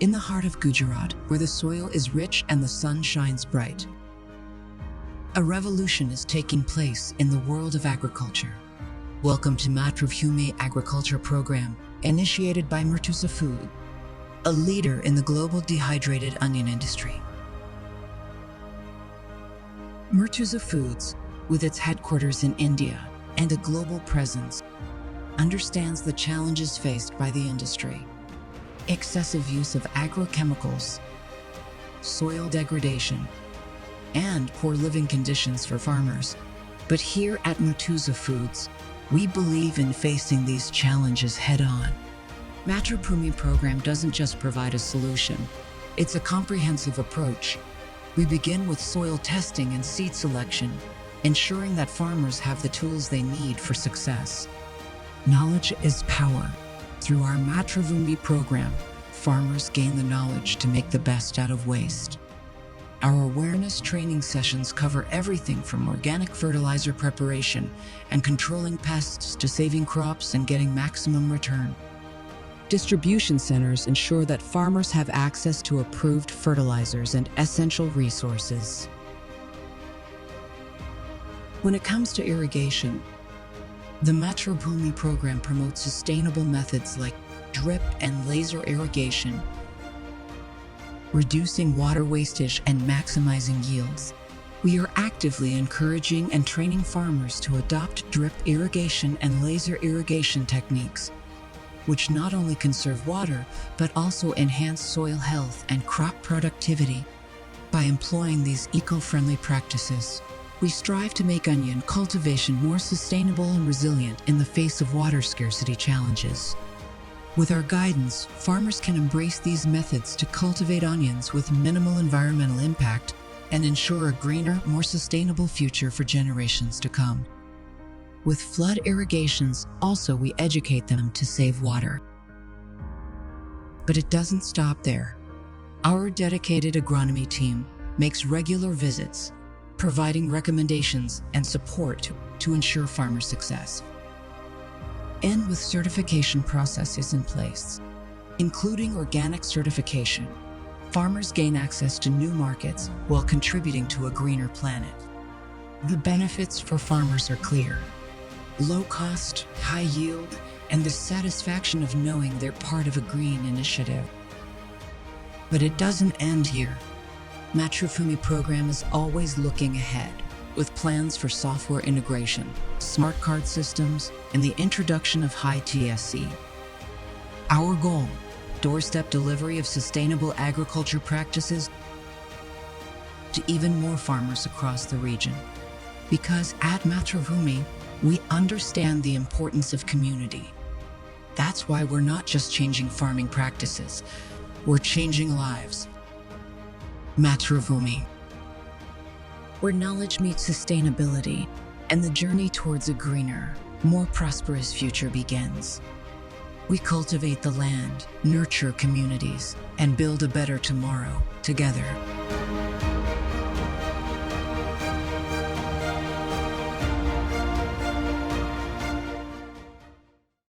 in the heart of Gujarat, where the soil is rich and the sun shines bright. A revolution is taking place in the world of agriculture. Welcome to Matravbhumi Agriculture Program, initiated by Murtuza Food, a leader in the global dehydrated onion industry. Murtuza Foods, with its headquarters in India and a global presence, understands the challenges faced by the industry. Excessive use of agrochemicals, soil degradation, and poor living conditions for farmers. But here at Murtuza Foods, we believe in facing these challenges head-on. Matravbhumi program doesn't just provide a solution, it's a comprehensive approach. We begin with soil testing and seed selection, ensuring that farmers have the tools they need for success. Knowledge is power. Through our Matravbhumi program, farmers gain the knowledge to make the best out of waste. Our awareness training sessions cover everything from organic fertilizer preparation and controlling pests to saving crops and getting maximum return. Distribution centers ensure that farmers have access to approved fertilizers and essential resources. When it comes to irrigation, the Matravbhumi program promotes sustainable methods like drip and laser irrigation, reducing water wastage and maximizing yields. We are actively encouraging and training farmers to adopt drip irrigation and laser irrigation techniques, which not only conserve water, but also enhance soil health and crop productivity. By employing these eco-friendly practices, we strive to make onion cultivation more sustainable and resilient in the face of water scarcity challenges. With our guidance, farmers can embrace these methods to cultivate onions with minimal environmental impact and ensure a greener, more sustainable future for generations to come. With flood irrigations, also we educate them to save water. But it doesn't stop there. Our dedicated agronomy team makes regular visits, providing recommendations and support to ensure farmer success. And with certification processes in place, including organic certification, farmers gain access to new markets while contributing to a greener planet. The benefits for farmers are clear: low cost, high yield, and the satisfaction of knowing they're part of a green initiative. But it doesn't end here. Matravbhumi program is always looking ahead, with plans for software integration, smart card systems, and the introduction of high TSC. Our goal: doorstep delivery of sustainable agriculture practices to even more farmers across the region. Because at Matravbhumi, we understand the importance of community. That's why we're not just changing farming practices, we're changing lives. Matravbhumi, where knowledge meets sustainability and the journey towards a greener, more prosperous future begins. We cultivate the land, nurture communities, and build a better tomorrow together.